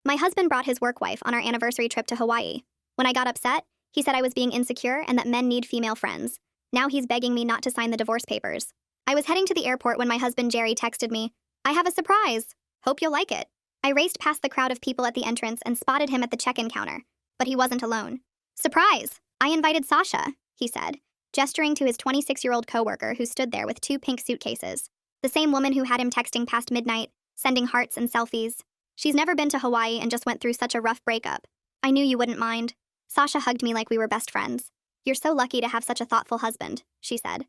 My husband brought his work wife on our anniversary trip to Hawaii. When I got upset, he said I was being insecure and that men need female friends. Now he's begging me not to sign the divorce papers. I was heading to the airport when my husband Jerry texted me, "I have a surprise. Hope you'll like it." I raced past the crowd of people at the entrance and spotted him at the check-in counter. But he wasn't alone. "Surprise! I invited Sasha," he said, gesturing to his 26-year-old coworker who stood there with 2 pink suitcases. The same woman who had him texting past midnight, sending hearts and selfies. She's never been to Hawaii and just went through such a rough breakup. "I knew you wouldn't mind." Sasha hugged me like we were best friends. "You're so lucky to have such a thoughtful husband," she said.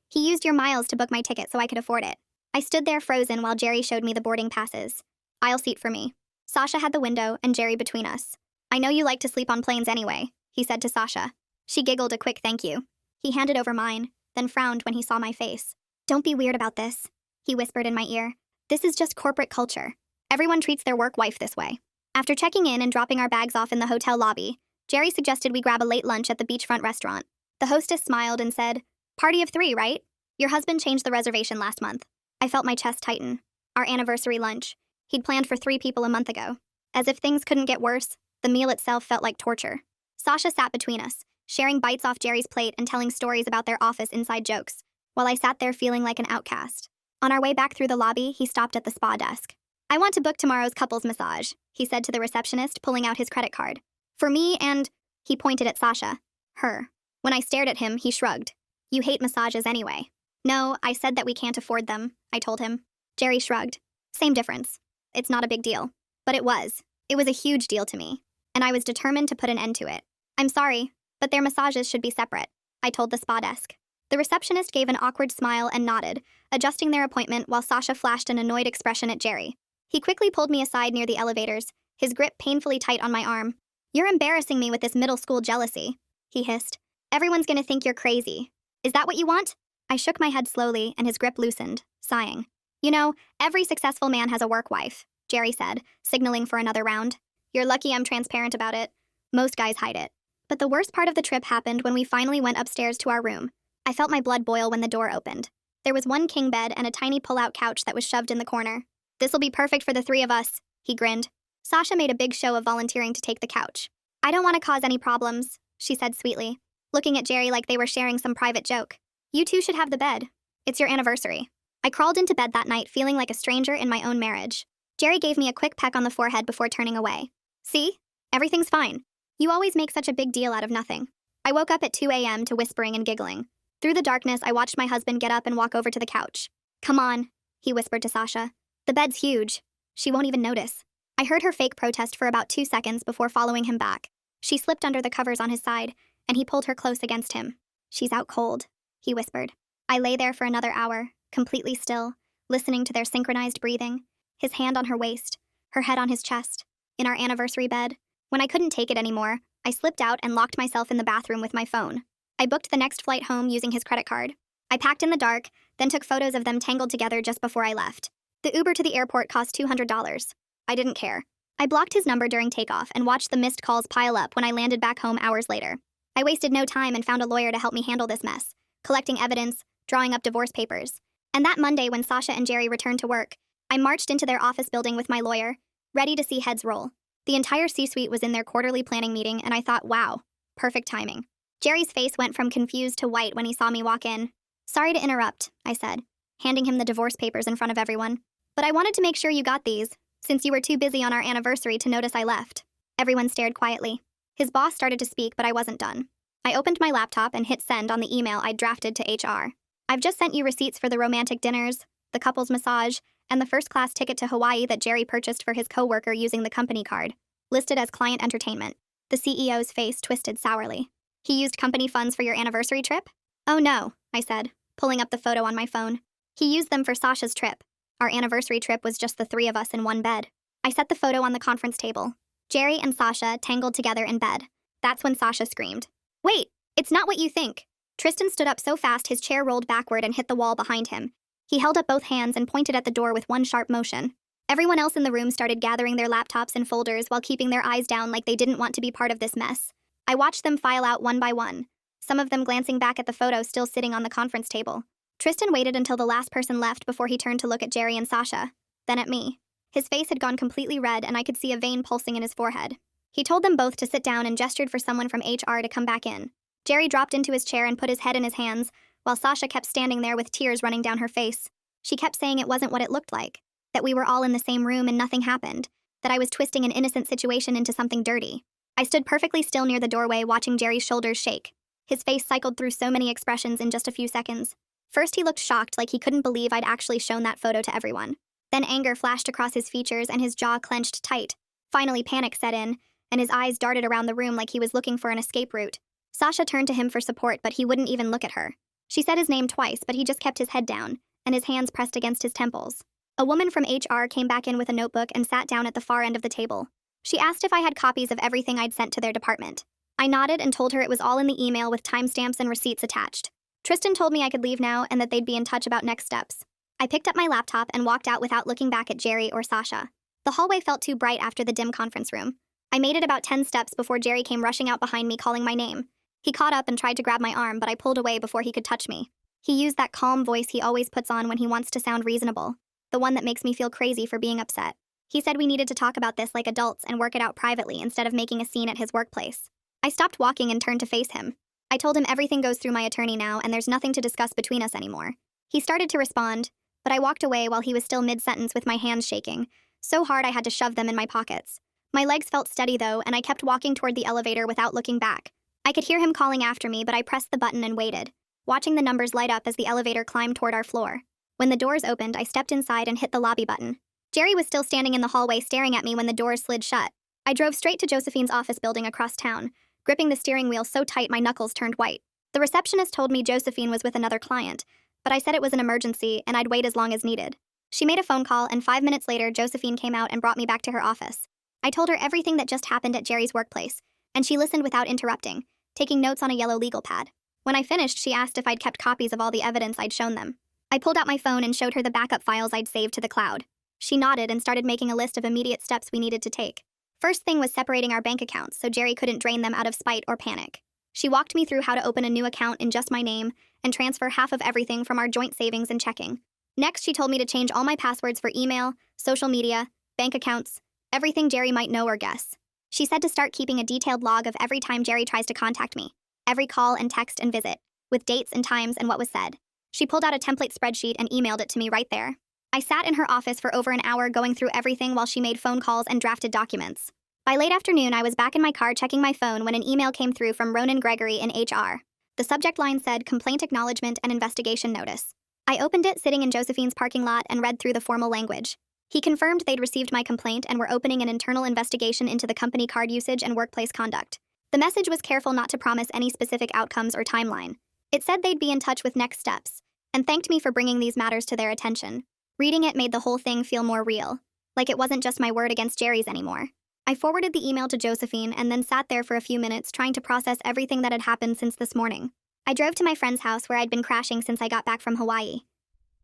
"He used your miles to book my ticket so I could afford it." I stood there frozen while Jerry showed me the boarding passes. "Aisle seat for me." Sasha had the window and Jerry between us. "I know you like to sleep on planes anyway," he said to Sasha. She giggled a quick thank you. He handed over mine, then frowned when he saw my face. "Don't be weird about this," he whispered in my ear. "This is just corporate culture. Everyone treats their work wife this way." After checking in and dropping our bags off in the hotel lobby, Jerry suggested we grab a late lunch at the beachfront restaurant. The hostess smiled and said, "Party of 3, right? Your husband changed the reservation last month." I felt my chest tighten. Our anniversary lunch. He'd planned for 3 people a month ago. As if things couldn't get worse, the meal itself felt like torture. Sasha sat between us, sharing bites off Jerry's plate and telling stories about their office inside jokes, while I sat there feeling like an outcast. On our way back through the lobby, he stopped at the spa desk. "I want to book tomorrow's couples massage," he said to the receptionist, pulling out his credit card. "For me and," he pointed at Sasha, "her." When I stared at him, he shrugged. "You hate massages anyway." "No, I said that we can't afford them," I told him. Jerry shrugged. "Same difference. It's not a big deal." But it was. It was a huge deal to me. And I was determined to put an end to it. "I'm sorry, but their massages should be separate," I told the spa desk. The receptionist gave an awkward smile and nodded, adjusting their appointment while Sasha flashed an annoyed expression at Jerry. He quickly pulled me aside near the elevators, his grip painfully tight on my arm. "You're embarrassing me with this middle school jealousy," he hissed. "Everyone's gonna think you're crazy. Is that what you want?" I shook my head slowly and his grip loosened, sighing. "You know, every successful man has a work wife," Jerry said, signaling for another round. "You're lucky I'm transparent about it. Most guys hide it." But the worst part of the trip happened when we finally went upstairs to our room. I felt my blood boil when the door opened. There was one king bed and a tiny pull-out couch that was shoved in the corner. "This'll be perfect for the 3 of us," he grinned. Sasha made a big show of volunteering to take the couch. "I don't want to cause any problems," she said sweetly, looking at Jerry like they were sharing some private joke. "You two should have the bed. It's your anniversary." I crawled into bed that night feeling like a stranger in my own marriage. Jerry gave me a quick peck on the forehead before turning away. "See? Everything's fine. You always make such a big deal out of nothing." I woke up at 2 a.m. to whispering and giggling. Through the darkness, I watched my husband get up and walk over to the couch. "Come on," he whispered to Sasha. "The bed's huge. She won't even notice." I heard her fake protest for about 2 seconds before following him back. She slipped under the covers on his side, and he pulled her close against him. "She's out cold," he whispered. I lay there for another hour, completely still, listening to their synchronized breathing, his hand on her waist, her head on his chest, in our anniversary bed. When I couldn't take it anymore, I slipped out and locked myself in the bathroom with my phone. I booked the next flight home using his credit card. I packed in the dark, then took photos of them tangled together just before I left. The Uber to the airport cost $200. I didn't care. I blocked his number during takeoff and watched the missed calls pile up when I landed back home hours later. I wasted no time and found a lawyer to help me handle this mess, collecting evidence, drawing up divorce papers. And that Monday when Sasha and Jerry returned to work, I marched into their office building with my lawyer, ready to see heads roll. The entire C-suite was in their quarterly planning meeting, and I thought, wow, perfect timing. Jerry's face went from confused to white when he saw me walk in. "Sorry to interrupt," I said, handing him the divorce papers in front of everyone. "But I wanted to make sure you got these, since you were too busy on our anniversary to notice I left." Everyone stared quietly. His boss started to speak, but I wasn't done. I opened my laptop and hit send on the email I'd drafted to HR. "I've just sent you receipts for the romantic dinners, the couple's massage, and the first-class ticket to Hawaii that Jerry purchased for his coworker using the company card, listed as client entertainment." The CEO's face twisted sourly. "He used company funds for your anniversary trip?" "Oh no," I said, pulling up the photo on my phone. "He used them for Sasha's trip. Our anniversary trip was just the 3 of us in one bed." I set the photo on the conference table. Jerry and Sasha tangled together in bed. That's when Sasha screamed. "Wait, it's not what you think." Tristan stood up so fast his chair rolled backward and hit the wall behind him. He held up both hands and pointed at the door with one sharp motion. Everyone else in the room started gathering their laptops and folders while keeping their eyes down like they didn't want to be part of this mess. I watched them file out one by one, some of them glancing back at the photo still sitting on the conference table. Tristan waited until the last person left before he turned to look at Jerry and Sasha, then at me. His face had gone completely red, and I could see a vein pulsing in his forehead. He told them both to sit down and gestured for someone from HR to come back in. Jerry dropped into his chair and put his head in his hands, while Sasha kept standing there with tears running down her face. She kept saying it wasn't what it looked like, that we were all in the same room and nothing happened, that I was twisting an innocent situation into something dirty. I stood perfectly still near the doorway, watching Jerry's shoulders shake. His face cycled through so many expressions in just a few seconds. First, he looked shocked, like he couldn't believe I'd actually shown that photo to everyone. Then anger flashed across his features and his jaw clenched tight. Finally, panic set in, and his eyes darted around the room like he was looking for an escape route. Sasha turned to him for support, but he wouldn't even look at her. She said his name twice, but he just kept his head down, and his hands pressed against his temples. A woman from HR came back in with a notebook and sat down at the far end of the table. She asked if I had copies of everything I'd sent to their department. I nodded and told her it was all in the email with timestamps and receipts attached. Tristan told me I could leave now and that they'd be in touch about next steps. I picked up my laptop and walked out without looking back at Jerry or Sasha. The hallway felt too bright after the dim conference room. I made it about 10 steps before Jerry came rushing out behind me, calling my name. He caught up and tried to grab my arm, but I pulled away before he could touch me. He used that calm voice he always puts on when he wants to sound reasonable, the one that makes me feel crazy for being upset. He said we needed to talk about this like adults and work it out privately instead of making a scene at his workplace. I stopped walking and turned to face him. I told him everything goes through my attorney now and there's nothing to discuss between us anymore. He started to respond, but I walked away while he was still mid-sentence with my hands shaking, so hard I had to shove them in my pockets. My legs felt steady though, and I kept walking toward the elevator without looking back. I could hear him calling after me, but I pressed the button and waited, watching the numbers light up as the elevator climbed toward our floor. When the doors opened, I stepped inside and hit the lobby button. Jerry was still standing in the hallway staring at me when the doors slid shut. I drove straight to Josephine's office building across town, gripping the steering wheel so tight my knuckles turned white. The receptionist told me Josephine was with another client, but I said it was an emergency and I'd wait as long as needed. She made a phone call, and 5 minutes later, Josephine came out and brought me back to her office. I told her everything that just happened at Jerry's workplace, and she listened without interrupting, taking notes on a yellow legal pad. When I finished, she asked if I'd kept copies of all the evidence I'd shown them. I pulled out my phone and showed her the backup files I'd saved to the cloud. She nodded and started making a list of immediate steps we needed to take. First thing was separating our bank accounts so Jerry couldn't drain them out of spite or panic. She walked me through how to open a new account in just my name and transfer half of everything from our joint savings and checking. Next, she told me to change all my passwords for email, social media, bank accounts, everything Jerry might know or guess. She said to start keeping a detailed log of every time Jerry tries to contact me, every call and text and visit, with dates and times and what was said. She pulled out a template spreadsheet and emailed it to me right there. I sat in her office for over an hour going through everything while she made phone calls and drafted documents. By late afternoon, I was back in my car checking my phone when an email came through from Ronan Gregory in HR. The subject line said, "Complaint Acknowledgement and Investigation Notice." I opened it sitting in Josephine's parking lot and read through the formal language. He confirmed they'd received my complaint and were opening an internal investigation into the company card usage and workplace conduct. The message was careful not to promise any specific outcomes or timeline. It said they'd be in touch with next steps, and thanked me for bringing these matters to their attention. Reading it made the whole thing feel more real, like it wasn't just my word against Jerry's anymore. I forwarded the email to Josephine and then sat there for a few minutes trying to process everything that had happened since this morning. I drove to my friend's house where I'd been crashing since I got back from Hawaii.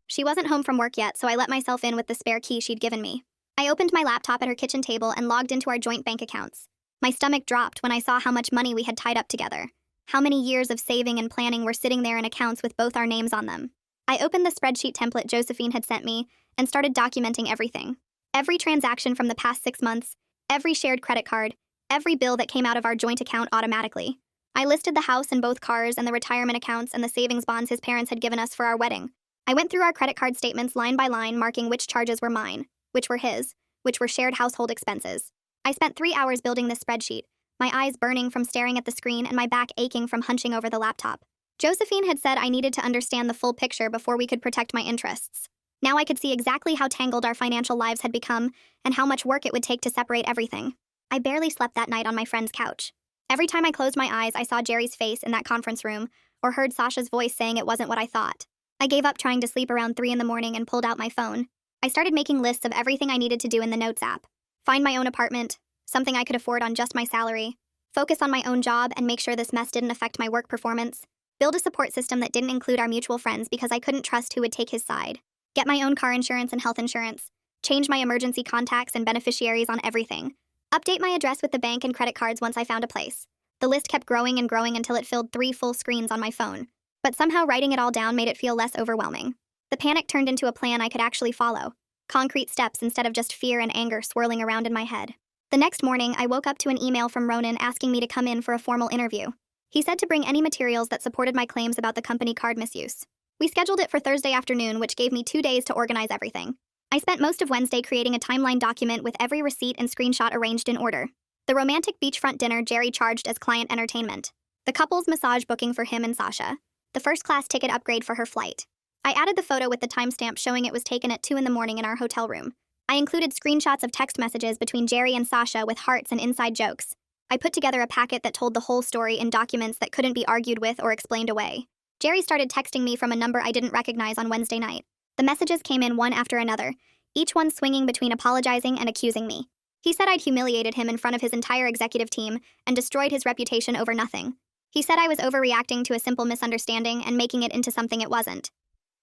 She wasn't home from work yet, so I let myself in with the spare key she'd given me. I opened my laptop at her kitchen table and logged into our joint bank accounts. My stomach dropped when I saw how much money we had tied up together. How many years of saving and planning were sitting there in accounts with both our names on them. I opened the spreadsheet template Josephine had sent me and started documenting everything. Every transaction from the past 6 months, every shared credit card, every bill that came out of our joint account automatically. I listed the house and both cars and the retirement accounts and the savings bonds his parents had given us for our wedding. I went through our credit card statements line by line, marking which charges were mine, which were his, which were shared household expenses. I spent 3 hours building this spreadsheet, my eyes burning from staring at the screen and my back aching from hunching over the laptop. Josephine had said I needed to understand the full picture before we could protect my interests. Now I could see exactly how tangled our financial lives had become and how much work it would take to separate everything. I barely slept that night on my friend's couch. Every time I closed my eyes, I saw Jerry's face in that conference room or heard Sasha's voice saying it wasn't what I thought. I gave up trying to sleep around 3 in the morning and pulled out my phone. I started making lists of everything I needed to do in the Notes app. Find my own apartment, something I could afford on just my salary. Focus on my own job and make sure this mess didn't affect my work performance. Build a support system that didn't include our mutual friends because I couldn't trust who would take his side. Get my own car insurance and health insurance. Change my emergency contacts and beneficiaries on everything. Update my address with the bank and credit cards once I found a place. The list kept growing and growing until it filled 3 full screens on my phone. But somehow writing it all down made it feel less overwhelming. The panic turned into a plan I could actually follow. concrete steps instead of just fear and anger swirling around in my head. The next morning, I woke up to an email from Ronan asking me to come in for a formal interview. He said to bring any materials that supported my claims about the company card misuse. We scheduled it for Thursday afternoon, which gave me 2 days to organize everything. I spent most of Wednesday creating a timeline document with every receipt and screenshot arranged in order. The romantic beachfront dinner Jerry charged as client entertainment. The couple's massage booking for him and Sasha. The first-class ticket upgrade for her flight. I added the photo with the timestamp showing it was taken at 2 a.m. in our hotel room. I included screenshots of text messages between Jerry and Sasha with hearts and inside jokes. I put together a packet that told the whole story in documents that couldn't be argued with or explained away. Jerry started texting me from a number I didn't recognize on Wednesday night. The messages came in one after another, each one swinging between apologizing and accusing me. He said I'd humiliated him in front of his entire executive team and destroyed his reputation over nothing. He said I was overreacting to a simple misunderstanding and making it into something it wasn't.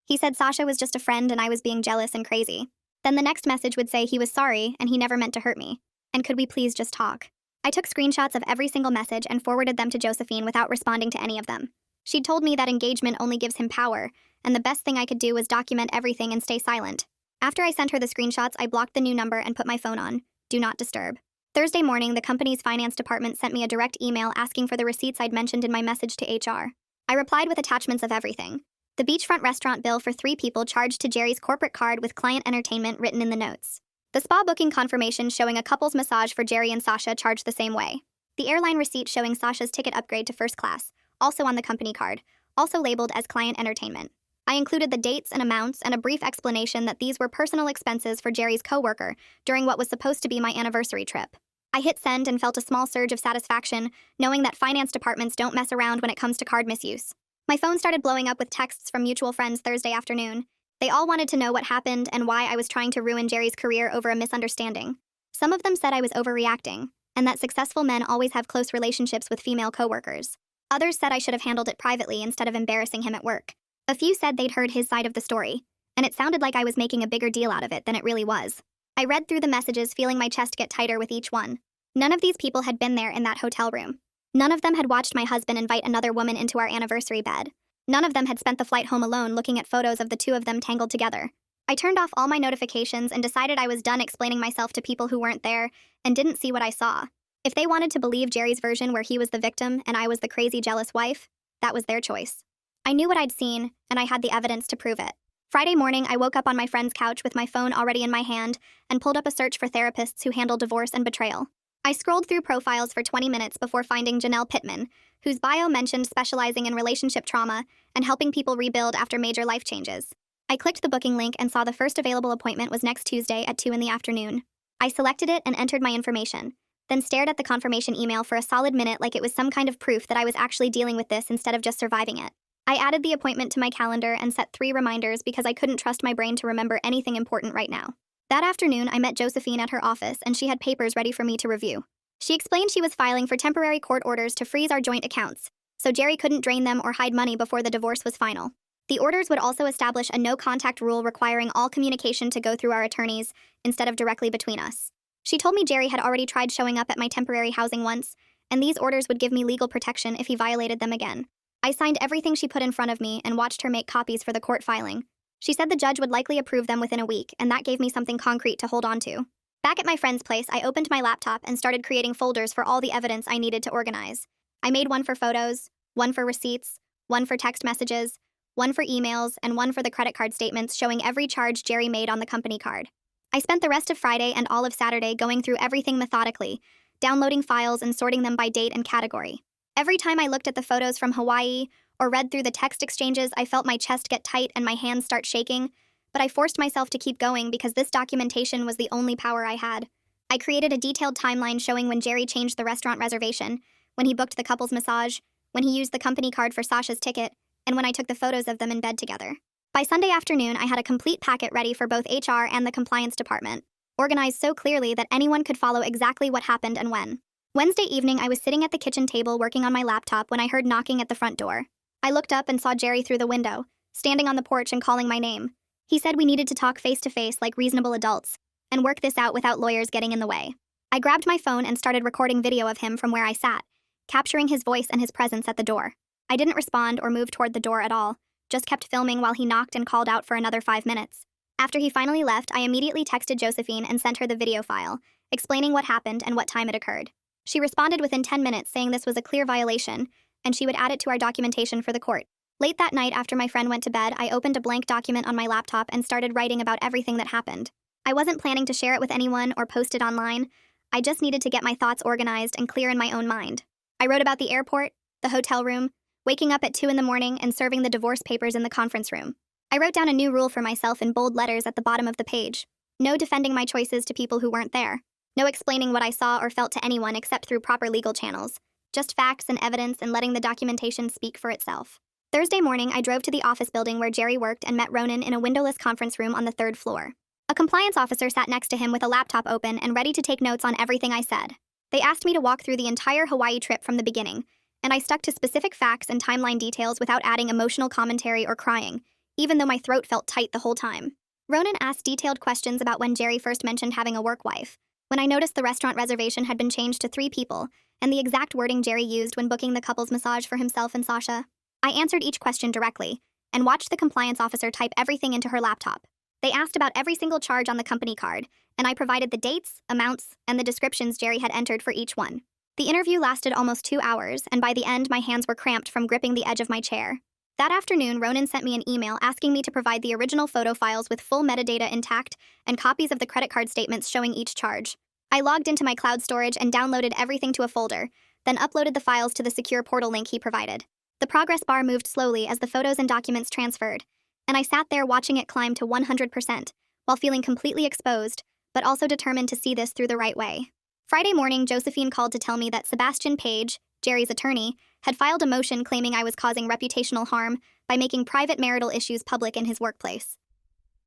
He said Sasha was just a friend and I was being jealous and crazy. Then the next message would say he was sorry and he never meant to hurt me. And could we please just talk? I took screenshots of every single message and forwarded them to Josephine without responding to any of them. She'd told me that engagement only gives him power, and the best thing I could do was document everything and stay silent. After I sent her the screenshots, I blocked the new number and put my phone on Do Not Disturb. Thursday morning, the company's finance department sent me a direct email asking for the receipts I'd mentioned in my message to HR. I replied with attachments of everything. The beachfront restaurant bill for 3 people charged to Jerry's corporate card with client entertainment written in the notes. The spa booking confirmation showing a couple's massage for Jerry and Sasha charged the same way. The airline receipt showing Sasha's ticket upgrade to first class, also on the company card, also labeled as client entertainment. I included the dates and amounts and a brief explanation that these were personal expenses for Jerry's coworker during what was supposed to be my anniversary trip. I hit send and felt a small surge of satisfaction, knowing that finance departments don't mess around when it comes to card misuse. My phone started blowing up with texts from mutual friends Thursday afternoon. They all wanted to know what happened and why I was trying to ruin Jerry's career over a misunderstanding. Some of them said I was overreacting, and that successful men always have close relationships with female coworkers. Others said I should have handled it privately instead of embarrassing him at work. A few said they'd heard his side of the story, and it sounded like I was making a bigger deal out of it than it really was. I read through the messages, feeling my chest get tighter with each one. None of these people had been there in that hotel room. None of them had watched my husband invite another woman into our anniversary bed. None of them had spent the flight home alone looking at photos of the two of them tangled together. I turned off all my notifications and decided I was done explaining myself to people who weren't there and didn't see what I saw. If they wanted to believe Jerry's version where he was the victim and I was the crazy jealous wife, that was their choice. I knew what I'd seen, and I had the evidence to prove it. Friday morning, I woke up on my friend's couch with my phone already in my hand and pulled up a search for therapists who handle divorce and betrayal. I scrolled through profiles for 20 minutes before finding Janelle Pittman, whose bio mentioned specializing in relationship trauma and helping people rebuild after major life changes. I clicked the booking link and saw the first available appointment was next Tuesday at 2 p.m. I selected it and entered my information, then stared at the confirmation email for a solid minute like it was some kind of proof that I was actually dealing with this instead of just surviving it. I added the appointment to my calendar and set 3 reminders because I couldn't trust my brain to remember anything important right now. That afternoon, I met Josephine at her office and she had papers ready for me to review. She explained she was filing for temporary court orders to freeze our joint accounts, so Jerry couldn't drain them or hide money before the divorce was final. The orders would also establish a no-contact rule requiring all communication to go through our attorneys instead of directly between us. She told me Jerry had already tried showing up at my temporary housing once, and these orders would give me legal protection if he violated them again. I signed everything she put in front of me and watched her make copies for the court filing. She said the judge would likely approve them within a week, and that gave me something concrete to hold on to. Back at my friend's place, I opened my laptop and started creating folders for all the evidence I needed to organize. I made one for photos, one for receipts, one for text messages, one for emails, and one for the credit card statements showing every charge Jerry made on the company card. I spent the rest of Friday and all of Saturday going through everything methodically, downloading files and sorting them by date and category. Every time I looked at the photos from Hawaii or read through the text exchanges, I felt my chest get tight and my hands start shaking, but I forced myself to keep going because this documentation was the only power I had. I created a detailed timeline showing when Jerry changed the restaurant reservation, when he booked the couple's massage, when he used the company card for Sasha's ticket, and when I took the photos of them in bed together. By Sunday afternoon, I had a complete packet ready for both HR and the compliance department, organized so clearly that anyone could follow exactly what happened and when. Wednesday evening, I was sitting at the kitchen table working on my laptop when I heard knocking at the front door. I looked up and saw Jerry through the window, standing on the porch and calling my name. He said we needed to talk face-to-face like reasonable adults, and work this out without lawyers getting in the way. I grabbed my phone and started recording video of him from where I sat, capturing his voice and his presence at the door. I didn't respond or move toward the door at all, just kept filming while he knocked and called out for another 5 minutes. After he finally left, I immediately texted Josephine and sent her the video file, explaining what happened and what time it occurred. She responded within 10 minutes saying this was a clear violation, and she would add it to our documentation for the court. Late that night after my friend went to bed, I opened a blank document on my laptop and started writing about everything that happened. I wasn't planning to share it with anyone or post it online. I just needed to get my thoughts organized and clear in my own mind. I wrote about the airport, the hotel room, waking up at 2 in the morning and serving the divorce papers in the conference room. I wrote down a new rule for myself in bold letters at the bottom of the page. No defending my choices to people who weren't there. No explaining what I saw or felt to anyone except through proper legal channels. Just facts and evidence and letting the documentation speak for itself. Thursday morning, I drove to the office building where Jerry worked and met Ronan in a windowless conference room on the 3rd floor. A compliance officer sat next to him with a laptop open and ready to take notes on everything I said. They asked me to walk through the entire Hawaii trip from the beginning, and I stuck to specific facts and timeline details without adding emotional commentary or crying, even though my throat felt tight the whole time. Ronan asked detailed questions about when Jerry first mentioned having a work wife, when I noticed the restaurant reservation had been changed to 3 people, and the exact wording Jerry used when booking the couple's massage for himself and Sasha. I answered each question directly, and watched the compliance officer type everything into her laptop. They asked about every single charge on the company card, and I provided the dates, amounts, and the descriptions Jerry had entered for each one. The interview lasted almost 2 hours, and by the end my hands were cramped from gripping the edge of my chair. That afternoon, Ronan sent me an email asking me to provide the original photo files with full metadata intact and copies of the credit card statements showing each charge. I logged into my cloud storage and downloaded everything to a folder, then uploaded the files to the secure portal link he provided. The progress bar moved slowly as the photos and documents transferred, and I sat there watching it climb to 100%, while feeling completely exposed, but also determined to see this through the right way. Friday morning, Josephine called to tell me that Sebastian Page, Jerry's attorney, had filed a motion claiming I was causing reputational harm by making private marital issues public in his workplace.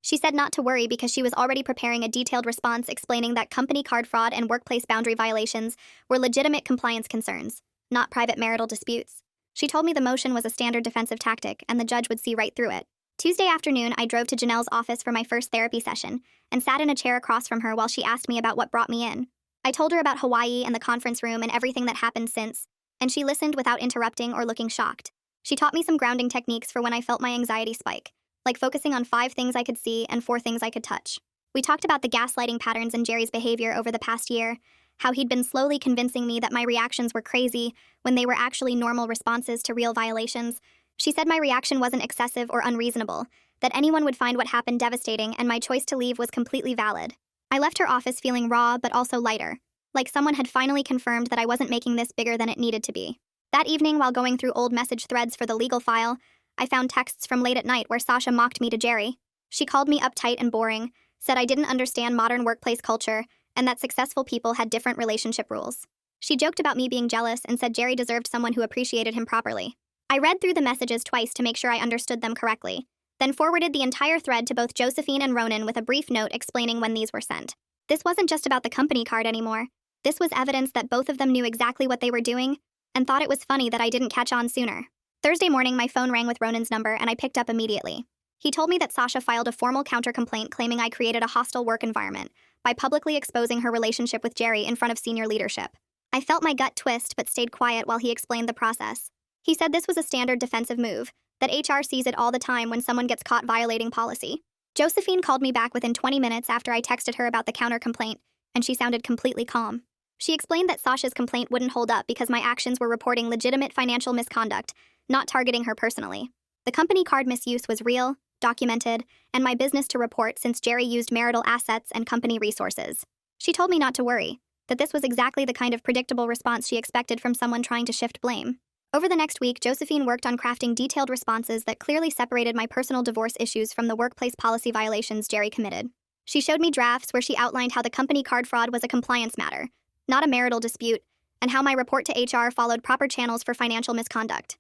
She said not to worry because she was already preparing a detailed response explaining that company card fraud and workplace boundary violations were legitimate compliance concerns, not private marital disputes. She told me the motion was a standard defensive tactic and the judge would see right through it. Tuesday afternoon, I drove to Janelle's office for my first therapy session and sat in a chair across from her while she asked me about what brought me in. I told her about Hawaii and the conference room and everything that happened since, and she listened without interrupting or looking shocked. She taught me some grounding techniques for when I felt my anxiety spike, like focusing on 5 things I could see and 4 things I could touch. We talked about the gaslighting patterns in Jerry's behavior over the past year, how he'd been slowly convincing me that my reactions were crazy when they were actually normal responses to real violations. She said my reaction wasn't excessive or unreasonable, that anyone would find what happened devastating and my choice to leave was completely valid. I left her office feeling raw but also lighter, like someone had finally confirmed that I wasn't making this bigger than it needed to be. That evening, while going through old message threads for the legal file, I found texts from late at night where Sasha mocked me to Jerry. She called me uptight and boring, said I didn't understand modern workplace culture, and that successful people had different relationship rules. She joked about me being jealous and said Jerry deserved someone who appreciated him properly. I read through the messages twice to make sure I understood them correctly, then forwarded the entire thread to both Josephine and Ronan with a brief note explaining when these were sent. This wasn't just about the company card anymore. This was evidence that both of them knew exactly what they were doing and thought it was funny that I didn't catch on sooner. Thursday morning, my phone rang with Ronan's number and I picked up immediately. He told me that Sasha filed a formal counter-complaint claiming I created a hostile work environment by publicly exposing her relationship with Jerry in front of senior leadership. I felt my gut twist but stayed quiet while he explained the process. He said this was a standard defensive move, that HR sees it all the time when someone gets caught violating policy. Josephine called me back within 20 minutes after I texted her about the counter-complaint, and she sounded completely calm. She explained that Sasha's complaint wouldn't hold up because my actions were reporting legitimate financial misconduct, not targeting her personally. The company card misuse was real, documented, and my business to report since Jerry used marital assets and company resources. She told me not to worry, that this was exactly the kind of predictable response she expected from someone trying to shift blame. Over the next week, Josephine worked on crafting detailed responses that clearly separated my personal divorce issues from the workplace policy violations Jerry committed. She showed me drafts where she outlined how the company card fraud was a compliance matter, not a marital dispute, and how my report to HR followed proper channels for financial misconduct.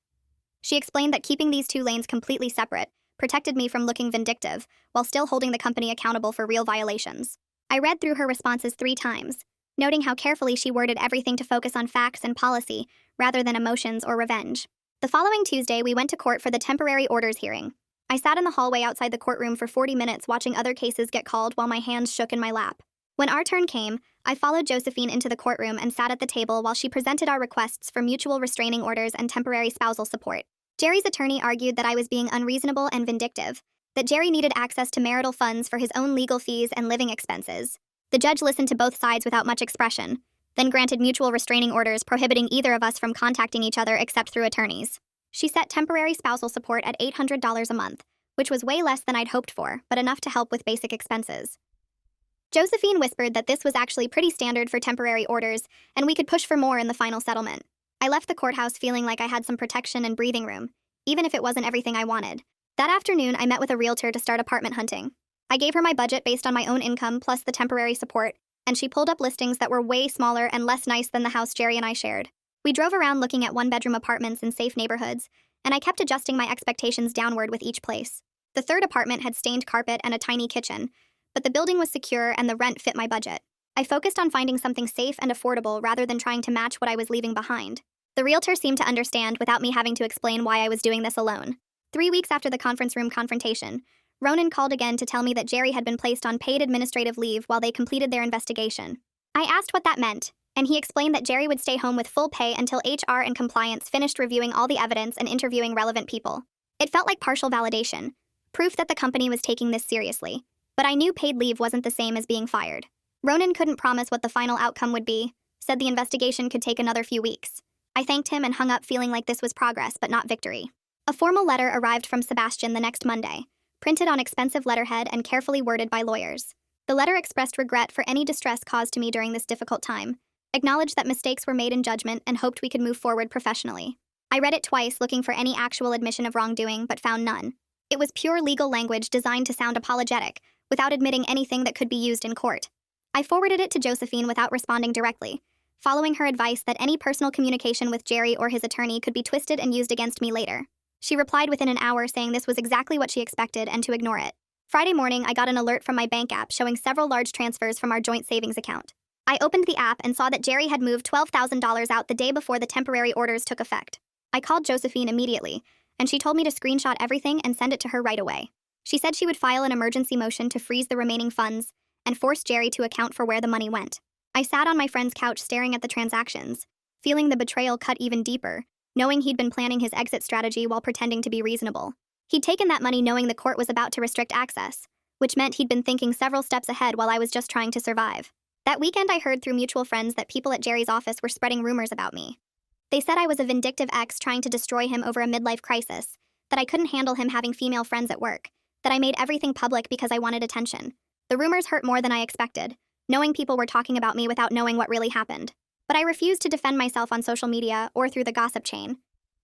She explained that keeping these 2 lanes completely separate protected me from looking vindictive while still holding the company accountable for real violations. I read through her responses 3 times, noting how carefully she worded everything to focus on facts and policy rather than emotions or revenge. The following Tuesday, we went to court for the temporary orders hearing. I sat in the hallway outside the courtroom for 40 minutes watching other cases get called while my hands shook in my lap. When our turn came, I followed Josephine into the courtroom and sat at the table while she presented our requests for mutual restraining orders and temporary spousal support. Jerry's attorney argued that I was being unreasonable and vindictive, that Jerry needed access to marital funds for his own legal fees and living expenses. The judge listened to both sides without much expression, then granted mutual restraining orders prohibiting either of us from contacting each other except through attorneys. She set temporary spousal support at $800 a month, which was way less than I'd hoped for, but enough to help with basic expenses. Josephine whispered that this was actually pretty standard for temporary orders, and we could push for more in the final settlement. I left the courthouse feeling like I had some protection and breathing room, even if it wasn't everything I wanted. That afternoon, I met with a realtor to start apartment hunting. I gave her my budget based on my own income plus the temporary support, and she pulled up listings that were way smaller and less nice than the house Jerry and I shared. We drove around looking at one-bedroom apartments in safe neighborhoods, and I kept adjusting my expectations downward with each place. The third apartment had stained carpet and a tiny kitchen, but the building was secure and the rent fit my budget. I focused on finding something safe and affordable rather than trying to match what I was leaving behind. The realtor seemed to understand without me having to explain why I was doing this alone. 3 weeks after the conference room confrontation, Ronan called again to tell me that Jerry had been placed on paid administrative leave while they completed their investigation. I asked what that meant, and he explained that Jerry would stay home with full pay until HR and compliance finished reviewing all the evidence and interviewing relevant people. It felt like partial validation, proof that the company was taking this seriously, but I knew paid leave wasn't the same as being fired. Ronan couldn't promise what the final outcome would be, said the investigation could take another few weeks. I thanked him and hung up feeling like this was progress but not victory. A formal letter arrived from Sebastian the next Monday, printed on expensive letterhead and carefully worded by lawyers. The letter expressed regret for any distress caused to me during this difficult time, acknowledged that mistakes were made in judgment, and hoped we could move forward professionally. I read it twice looking for any actual admission of wrongdoing, but found none. It was pure legal language designed to sound apologetic, without admitting anything that could be used in court. I forwarded it to Josephine without responding directly, following her advice that any personal communication with Jerry or his attorney could be twisted and used against me later. She replied within an hour saying this was exactly what she expected and to ignore it. Friday morning, I got an alert from my bank app showing several large transfers from our joint savings account. I opened the app and saw that Jerry had moved $12,000 out the day before the temporary orders took effect. I called Josephine immediately, and she told me to screenshot everything and send it to her right away. She said she would file an emergency motion to freeze the remaining funds and force Jerry to account for where the money went. I sat on my friend's couch staring at the transactions, feeling the betrayal cut even deeper, knowing he'd been planning his exit strategy while pretending to be reasonable. He'd taken that money knowing the court was about to restrict access, which meant he'd been thinking several steps ahead while I was just trying to survive. That weekend, I heard through mutual friends that people at Jerry's office were spreading rumors about me. They said I was a vindictive ex trying to destroy him over a midlife crisis, that I couldn't handle him having female friends at work, that I made everything public because I wanted attention. The rumors hurt more than I expected, knowing people were talking about me without knowing what really happened. But I refused to defend myself on social media or through the gossip chain.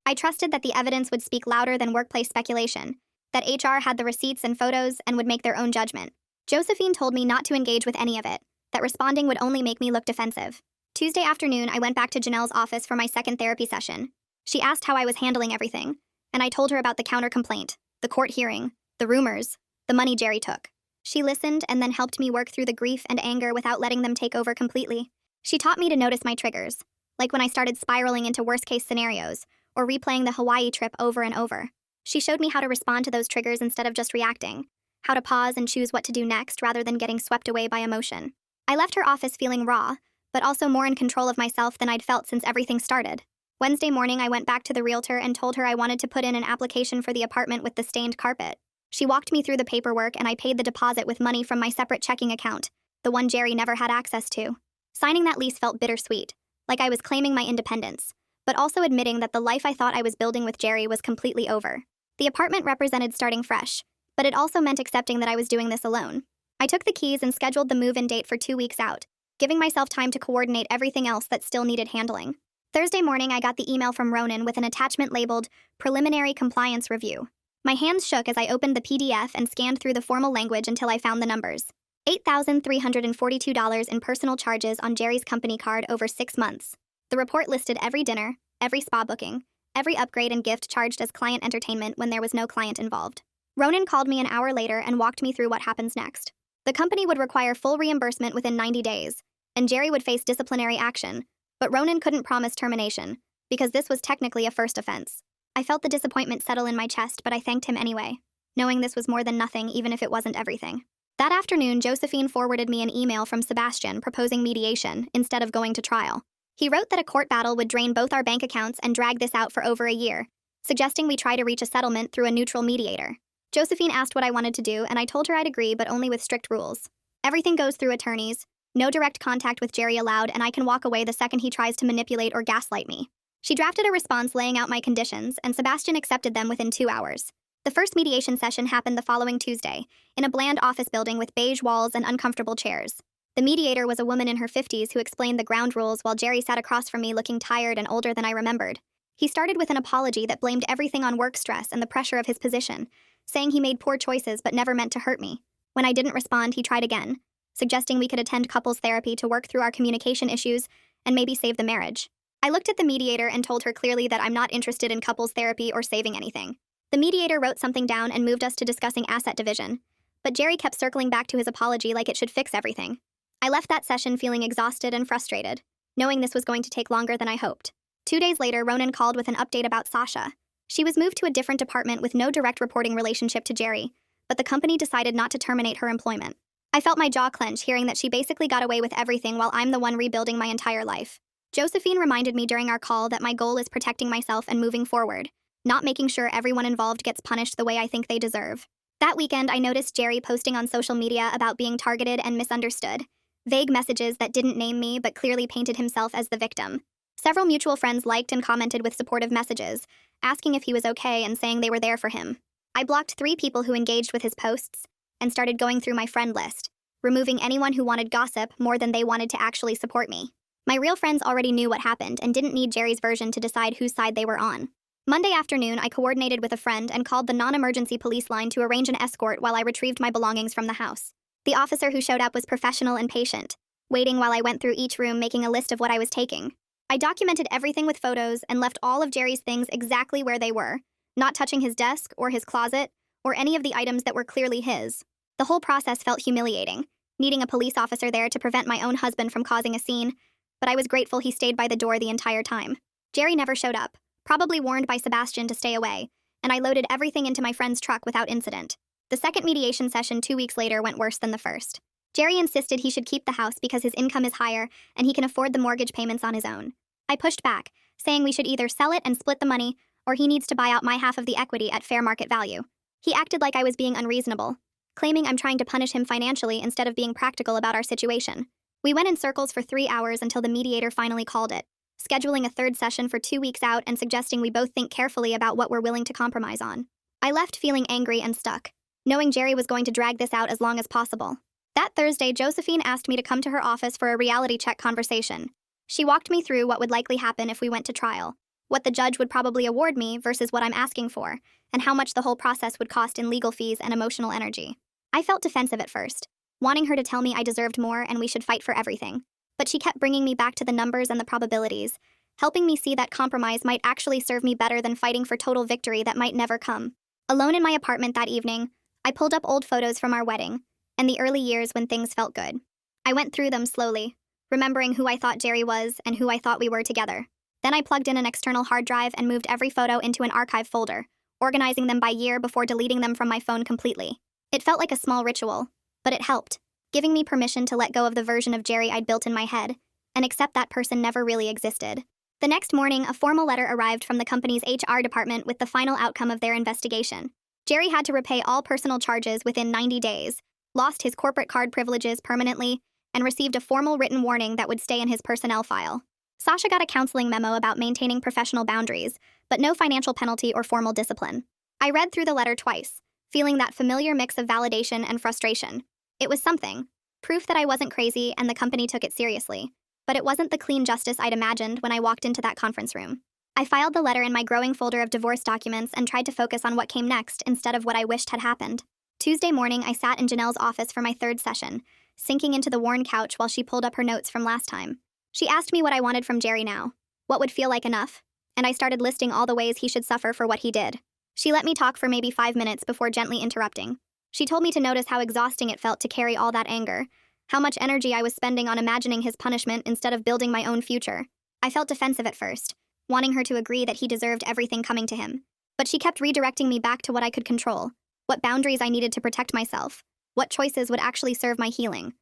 I trusted that the evidence would speak louder than workplace speculation, that HR had the receipts and photos and would make their own judgment. Josephine told me not to engage with any of it, that responding would only make me look defensive. Tuesday afternoon, I went back to Janelle's office for my second therapy session. She asked how I was handling everything, and I told her about the counter-complaint, the court hearing, the rumors, the money Jerry took. She listened and then helped me work through the grief and anger without letting them take over completely. She taught me to notice my triggers, like when I started spiraling into worst-case scenarios, or replaying the Hawaii trip over and over. She showed me how to respond to those triggers instead of just reacting, how to pause and choose what to do next rather than getting swept away by emotion. I left her office feeling raw, but also more in control of myself than I'd felt since everything started. Wednesday morning, I went back to the realtor and told her I wanted to put in an application for the apartment with the stained carpet. She walked me through the paperwork and I paid the deposit with money from my separate checking account, the one Jerry never had access to. Signing that lease felt bittersweet, like I was claiming my independence, but also admitting that the life I thought I was building with Jerry was completely over. The apartment represented starting fresh, but it also meant accepting that I was doing this alone. I took the keys and scheduled the move-in date for 2 weeks out, giving myself time to coordinate everything else that still needed handling. Thursday morning, I got the email from Ronan with an attachment labeled Preliminary Compliance Review. My hands shook as I opened the PDF and scanned through the formal language until I found the numbers. $8,342 in personal charges on Jerry's company card over 6 months. The report listed every dinner, every spa booking, every upgrade and gift charged as client entertainment when there was no client involved. Ronan called me an hour later and walked me through what happens next. The company would require full reimbursement within 90 days, and Jerry would face disciplinary action, but Ronan couldn't promise termination, because this was technically a first offense. I felt the disappointment settle in my chest, but I thanked him anyway, knowing this was more than nothing even if it wasn't everything. That afternoon, Josephine forwarded me an email from Sebastian proposing mediation instead of going to trial. He wrote that a court battle would drain both our bank accounts and drag this out for over a year, suggesting we try to reach a settlement through a neutral mediator. Josephine asked what I wanted to do, and I told her I'd agree, but only with strict rules. Everything goes through attorneys, no direct contact with Jerry allowed, and I can walk away the second he tries to manipulate or gaslight me. She drafted a response laying out my conditions, and Sebastian accepted them within 2 hours. The first mediation session happened the following Tuesday, in a bland office building with beige walls and uncomfortable chairs. The mediator was a woman in her 50s who explained the ground rules while Jerry sat across from me looking tired and older than I remembered. He started with an apology that blamed everything on work stress and the pressure of his position, saying he made poor choices but never meant to hurt me. When I didn't respond, he tried again, suggesting we could attend couples therapy to work through our communication issues and maybe save the marriage. I looked at the mediator and told her clearly that I'm not interested in couples therapy or saving anything. The mediator wrote something down and moved us to discussing asset division, but Jerry kept circling back to his apology like it should fix everything. I left that session feeling exhausted and frustrated, knowing this was going to take longer than I hoped. 2 days later, Ronan called with an update about Sasha. She was moved to a different department with no direct reporting relationship to Jerry, but the company decided not to terminate her employment. I felt my jaw clench hearing that she basically got away with everything while I'm the one rebuilding my entire life. Josephine reminded me during our call that my goal is protecting myself and moving forward, not making sure everyone involved gets punished the way I think they deserve. That weekend, I noticed Jerry posting on social media about being targeted and misunderstood. Vague messages that didn't name me but clearly painted himself as the victim. Several mutual friends liked and commented with supportive messages, asking if he was okay and saying they were there for him. I blocked 3 people who engaged with his posts and started going through my friend list, removing anyone who wanted gossip more than they wanted to actually support me. My real friends already knew what happened and didn't need Jerry's version to decide whose side they were on. Monday afternoon, I coordinated with a friend and called the non-emergency police line to arrange an escort while I retrieved my belongings from the house. The officer who showed up was professional and patient, waiting while I went through each room making a list of what I was taking. I documented everything with photos and left all of Jerry's things exactly where they were, not touching his desk or his closet or any of the items that were clearly his. The whole process felt humiliating, needing a police officer there to prevent my own husband from causing a scene, but I was grateful he stayed by the door the entire time. Jerry never showed up, probably warned by Sebastian to stay away, and I loaded everything into my friend's truck without incident. The second mediation session 2 weeks later went worse than the first. Jerry insisted he should keep the house because his income is higher and he can afford the mortgage payments on his own. I pushed back, saying we should either sell it and split the money, or he needs to buy out my half of the equity at fair market value. He acted like I was being unreasonable, claiming I'm trying to punish him financially instead of being practical about our situation. We went in circles for 3 hours until the mediator finally called it, scheduling a third session for 2 weeks out and suggesting we both think carefully about what we're willing to compromise on. I left feeling angry and stuck, knowing Jerry was going to drag this out as long as possible. That Thursday, Josephine asked me to come to her office for a reality check conversation. She walked me through what would likely happen if we went to trial, what the judge would probably award me versus what I'm asking for, and how much the whole process would cost in legal fees and emotional energy. I felt defensive at first, wanting her to tell me I deserved more and we should fight for everything. But she kept bringing me back to the numbers and the probabilities, helping me see that compromise might actually serve me better than fighting for total victory that might never come. Alone in my apartment that evening, I pulled up old photos from our wedding and the early years when things felt good. I went through them slowly, remembering who I thought Jerry was and who I thought we were together. Then I plugged in an external hard drive and moved every photo into an archive folder, organizing them by year before deleting them from my phone completely. It felt like a small ritual, but it helped, giving me permission to let go of the version of Jerry I'd built in my head and accept that person never really existed. The next morning, a formal letter arrived from the company's HR department with the final outcome of their investigation. Jerry had to repay all personal charges within 90 days, lost his corporate card privileges permanently, and received a formal written warning that would stay in his personnel file. Sasha got a counseling memo about maintaining professional boundaries, but no financial penalty or formal discipline. I read through the letter twice, feeling that familiar mix of validation and frustration. It was something, proof that I wasn't crazy and the company took it seriously, but it wasn't the clean justice I'd imagined when I walked into that conference room. I filed the letter in my growing folder of divorce documents and tried to focus on what came next instead of what I wished had happened. Tuesday morning, I sat in Janelle's office for my third session, sinking into the worn couch while she pulled up her notes from last time. She asked me what I wanted from Jerry now, what would feel like enough, and I started listing all the ways he should suffer for what he did. She let me talk for maybe 5 minutes before gently interrupting. She told me to notice how exhausting it felt to carry all that anger, how much energy I was spending on imagining his punishment instead of building my own future. I felt defensive at first, wanting her to agree that he deserved everything coming to him. But she kept redirecting me back to what I could control, what boundaries I needed to protect myself, what choices would actually serve my healing.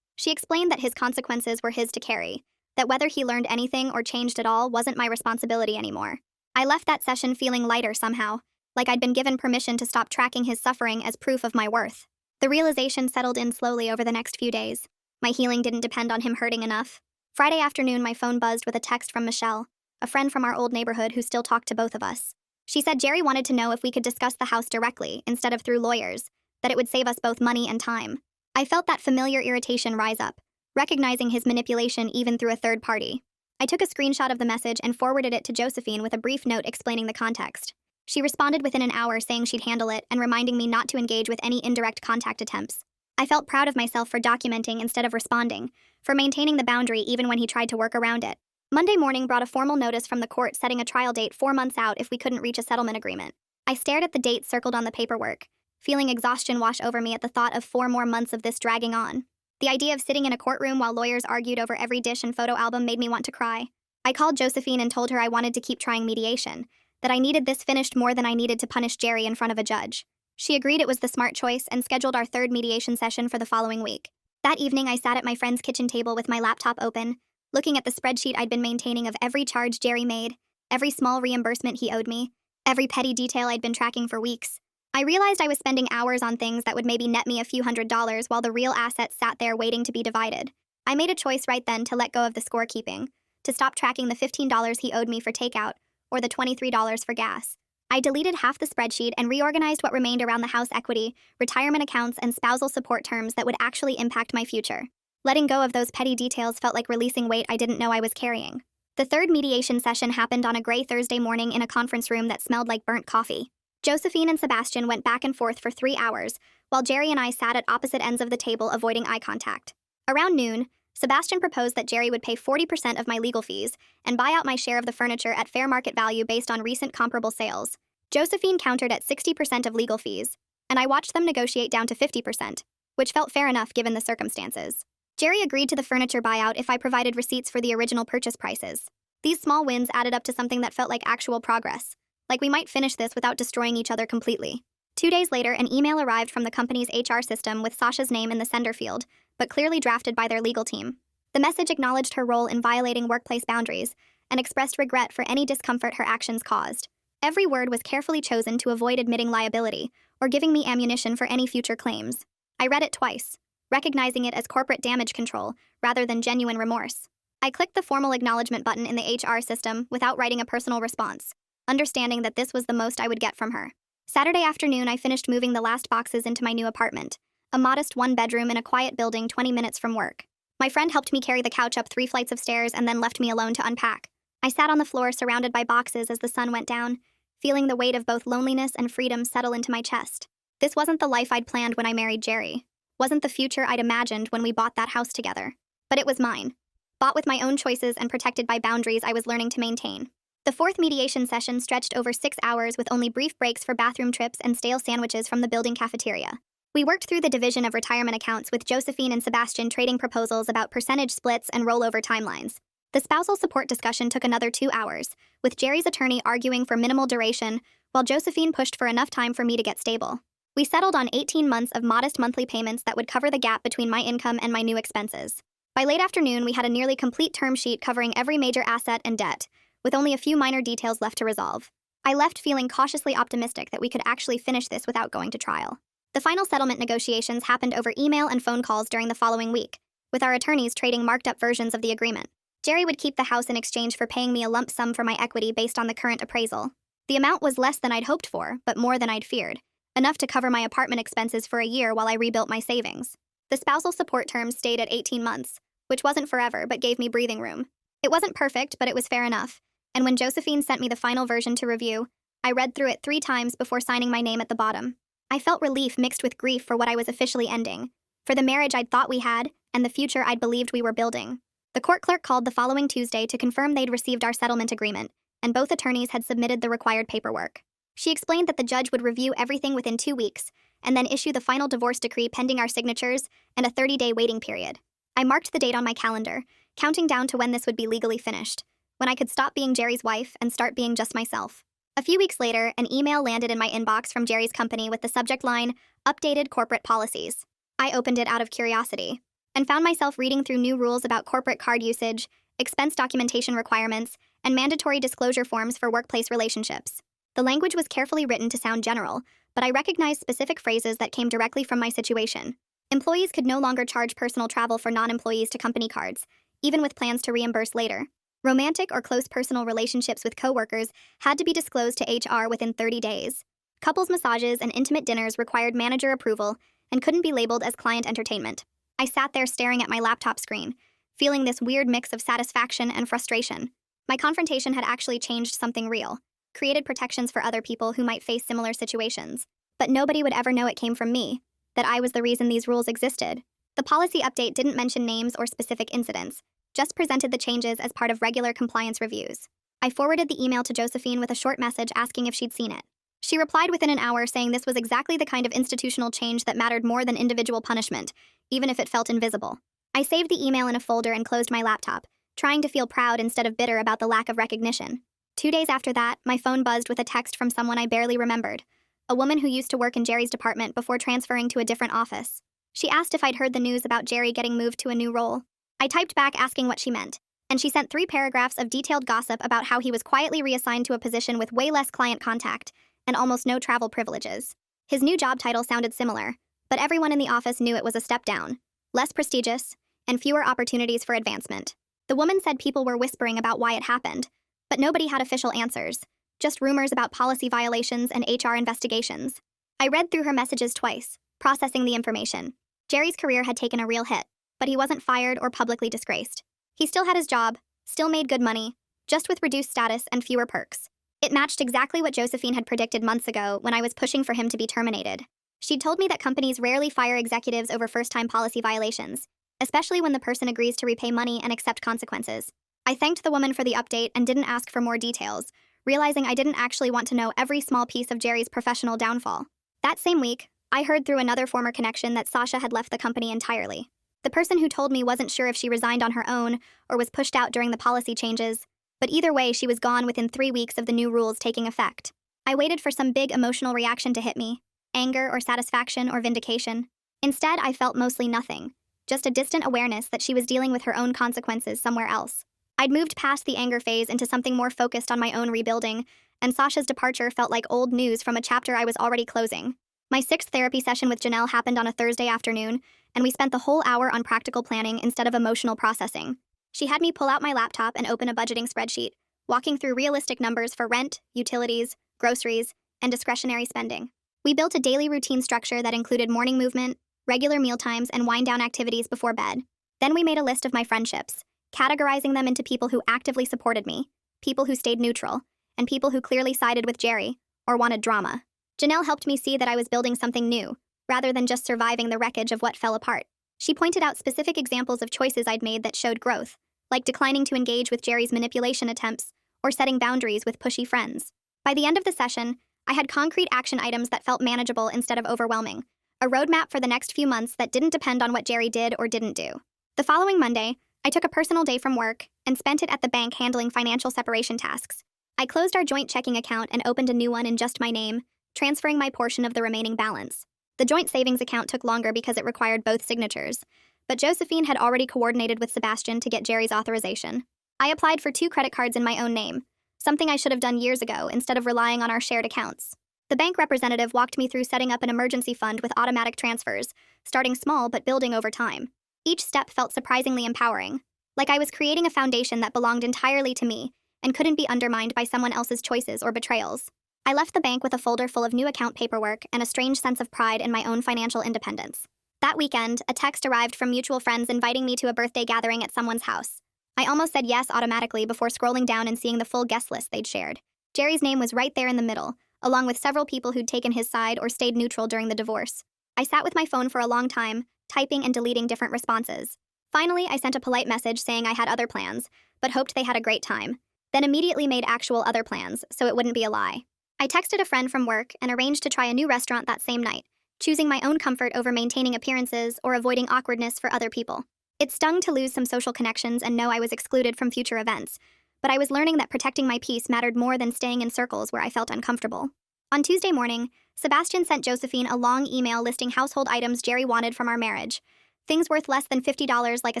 She explained that his consequences were his to carry, that whether he learned anything or changed at all wasn't my responsibility anymore. I left that session feeling lighter somehow, like I'd been given permission to stop tracking his suffering as proof of my worth. The realization settled in slowly over the next few days. My healing didn't depend on him hurting enough. Friday afternoon, my phone buzzed with a text from Michelle, a friend from our old neighborhood who still talked to both of us. She said Jerry wanted to know if we could discuss the house directly, instead of through lawyers, that it would save us both money and time. I felt that familiar irritation rise up, recognizing his manipulation even through a third party. I took a screenshot of the message and forwarded it to Josephine with a brief note explaining the context. She responded within an hour saying she'd handle it and reminding me not to engage with any indirect contact attempts. I felt proud of myself for documenting instead of responding, for maintaining the boundary even when he tried to work around it. Monday morning brought a formal notice from the court setting a trial date 4 months out if we couldn't reach a settlement agreement. I stared at the date circled on the paperwork, feeling exhaustion wash over me at the thought of 4 more months of this dragging on. The idea of sitting in a courtroom while lawyers argued over every dish and photo album made me want to cry. I called Josephine and told her I wanted to keep trying mediation, that I needed this finished more than I needed to punish Jerry in front of a judge. She agreed it was the smart choice and scheduled our 3rd mediation session for the following week. That evening, I sat at my friend's kitchen table with my laptop open, looking at the spreadsheet I'd been maintaining of every charge Jerry made, every small reimbursement he owed me, every petty detail I'd been tracking for weeks. I realized I was spending hours on things that would maybe net me a few $100s while the real assets sat there waiting to be divided. I made a choice right then to let go of the scorekeeping, to stop tracking the $15 he owed me for takeout, or the $23 for gas. I deleted half the spreadsheet and reorganized what remained around the house equity, retirement accounts, and spousal support terms that would actually impact my future. Letting go of those petty details felt like releasing weight I didn't know I was carrying. The 3rd mediation session happened on a gray Thursday morning in a conference room that smelled like burnt coffee. Josephine and Sebastian went back and forth for 3 hours, while Jerry and I sat at opposite ends of the table avoiding eye contact. Around noon, Sebastian proposed that Jerry would pay 40% of my legal fees and buy out my share of the furniture at fair market value based on recent comparable sales. Josephine countered at 60% of legal fees, and I watched them negotiate down to 50%, which felt fair enough given the circumstances. Jerry agreed to the furniture buyout if I provided receipts for the original purchase prices. These small wins added up to something that felt like actual progress, like we might finish this without destroying each other completely. 2 days later, an email arrived from the company's HR system with Sasha's name in the sender field, but clearly drafted by their legal team. The message acknowledged her role in violating workplace boundaries and expressed regret for any discomfort her actions caused. Every word was carefully chosen to avoid admitting liability or giving me ammunition for any future claims. I read it twice, recognizing it as corporate damage control rather than genuine remorse. I clicked the formal acknowledgement button in the HR system without writing a personal response, understanding that this was the most I would get from her. Saturday afternoon, I finished moving the last boxes into my new apartment, a modest 1-bedroom in a quiet building 20 minutes from work. My friend helped me carry the couch up 3 flights of stairs and then left me alone to unpack. I sat on the floor surrounded by boxes as the sun went down, feeling the weight of both loneliness and freedom settle into my chest. This wasn't the life I'd planned when I married Jerry, wasn't the future I'd imagined when we bought that house together. But it was mine, bought with my own choices and protected by boundaries I was learning to maintain. The 4th mediation session stretched over 6 hours with only brief breaks for bathroom trips and stale sandwiches from the building cafeteria. We worked through the division of retirement accounts with Josephine and Sebastian trading proposals about percentage splits and rollover timelines. The spousal support discussion took another 2 hours, with Jerry's attorney arguing for minimal duration, while Josephine pushed for enough time for me to get stable. We settled on 18 months of modest monthly payments that would cover the gap between my income and my new expenses. By late afternoon, we had a nearly complete term sheet covering every major asset and debt, with only a few minor details left to resolve. I left feeling cautiously optimistic that we could actually finish this without going to trial. The final settlement negotiations happened over email and phone calls during the following week, with our attorneys trading marked-up versions of the agreement. Jerry would keep the house in exchange for paying me a lump sum for my equity based on the current appraisal. The amount was less than I'd hoped for, but more than I'd feared, enough to cover my apartment expenses for a year while I rebuilt my savings. The spousal support terms stayed at 18 months, which wasn't forever but gave me breathing room. It wasn't perfect, but it was fair enough. And when Josephine sent me the final version to review, I read through it 3 times before signing my name at the bottom. I felt relief mixed with grief for what I was officially ending, for the marriage I'd thought we had, and the future I'd believed we were building. The court clerk called the following Tuesday to confirm they'd received our settlement agreement, and both attorneys had submitted the required paperwork. She explained that the judge would review everything within 2 weeks, and then issue the final divorce decree pending our signatures and a 30-day waiting period. I marked the date on my calendar, counting down to when this would be legally finished, when I could stop being Jerry's wife and start being just myself. A few weeks later, an email landed in my inbox from Jerry's company with the subject line, Updated Corporate Policies. I opened it out of curiosity, and found myself reading through new rules about corporate card usage, expense documentation requirements, and mandatory disclosure forms for workplace relationships. The language was carefully written to sound general, but I recognized specific phrases that came directly from my situation. Employees could no longer charge personal travel for non-employees to company cards, even with plans to reimburse later. Romantic or close personal relationships with coworkers had to be disclosed to HR within 30 days. Couples massages and intimate dinners required manager approval and couldn't be labeled as client entertainment. I sat there staring at my laptop screen, feeling this weird mix of satisfaction and frustration. My confrontation had actually changed something real, created protections for other people who might face similar situations. But nobody would ever know it came from me, that I was the reason these rules existed. The policy update didn't mention names or specific incidents, just presented the changes as part of regular compliance reviews. I forwarded the email to Josephine with a short message asking if she'd seen it. She replied within an hour saying this was exactly the kind of institutional change that mattered more than individual punishment, even if it felt invisible. I saved the email in a folder and closed my laptop, trying to feel proud instead of bitter about the lack of recognition. 2 days after that, my phone buzzed with a text from someone I barely remembered, a woman who used to work in Jerry's department before transferring to a different office. She asked if I'd heard the news about Jerry getting moved to a new role. I typed back asking what she meant, and she sent 3 paragraphs of detailed gossip about how he was quietly reassigned to a position with way less client contact and almost no travel privileges. His new job title sounded similar, but everyone in the office knew it was a step down, less prestigious, and fewer opportunities for advancement. The woman said people were whispering about why it happened, but nobody had official answers, just rumors about policy violations and HR investigations. I read through her messages twice, processing the information. Jerry's career had taken a real hit, but he wasn't fired or publicly disgraced. He still had his job, still made good money, just with reduced status and fewer perks. It matched exactly what Josephine had predicted months ago when I was pushing for him to be terminated. She'd told me that companies rarely fire executives over first-time policy violations, especially when the person agrees to repay money and accept consequences. I thanked the woman for the update and didn't ask for more details, realizing I didn't actually want to know every small piece of Jerry's professional downfall. That same week, I heard through another former connection that Sasha had left the company entirely. The person who told me wasn't sure if she resigned on her own or was pushed out during the policy changes, but either way, she was gone within 3 weeks of the new rules taking effect. I waited for some big emotional reaction to hit me, anger or satisfaction or vindication. Instead, I felt mostly nothing, just a distant awareness that she was dealing with her own consequences somewhere else. I'd moved past the anger phase into something more focused on my own rebuilding, and Sasha's departure felt like old news from a chapter I was already closing. My 6th therapy session with Janelle happened on a Thursday afternoon, and we spent the whole hour on practical planning instead of emotional processing. She had me pull out my laptop and open a budgeting spreadsheet, walking through realistic numbers for rent, utilities, groceries, and discretionary spending. We built a daily routine structure that included morning movement, regular mealtimes, and wind-down activities before bed. Then we made a list of my friendships, categorizing them into people who actively supported me, people who stayed neutral, and people who clearly sided with Jerry or wanted drama. Janelle helped me see that I was building something new, rather than just surviving the wreckage of what fell apart. She pointed out specific examples of choices I'd made that showed growth, like declining to engage with Jerry's manipulation attempts or setting boundaries with pushy friends. By the end of the session, I had concrete action items that felt manageable instead of overwhelming, a roadmap for the next few months that didn't depend on what Jerry did or didn't do. The following Monday, I took a personal day from work and spent it at the bank handling financial separation tasks. I closed our joint checking account and opened a new one in just my name, transferring my portion of the remaining balance. The joint savings account took longer because it required both signatures, but Josephine had already coordinated with Sebastian to get Jerry's authorization. I applied for 2 credit cards in my own name, something I should have done years ago instead of relying on our shared accounts. The bank representative walked me through setting up an emergency fund with automatic transfers, starting small but building over time. Each step felt surprisingly empowering, like I was creating a foundation that belonged entirely to me and couldn't be undermined by someone else's choices or betrayals. I left the bank with a folder full of new account paperwork and a strange sense of pride in my own financial independence. That weekend, a text arrived from mutual friends inviting me to a birthday gathering at someone's house. I almost said yes automatically before scrolling down and seeing the full guest list they'd shared. Jerry's name was right there in the middle, along with several people who'd taken his side or stayed neutral during the divorce. I sat with my phone for a long time, typing and deleting different responses. Finally, I sent a polite message saying I had other plans, but hoped they had a great time, then immediately made actual other plans, so it wouldn't be a lie. I texted a friend from work and arranged to try a new restaurant that same night, choosing my own comfort over maintaining appearances or avoiding awkwardness for other people. It stung to lose some social connections and know I was excluded from future events, but I was learning that protecting my peace mattered more than staying in circles where I felt uncomfortable. On Tuesday morning, Sebastian sent Josephine a long email listing household items Jerry wanted from our marriage, things worth less than $50 like a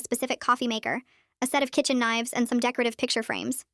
specific coffee maker, a set of kitchen knives, and some decorative picture frames.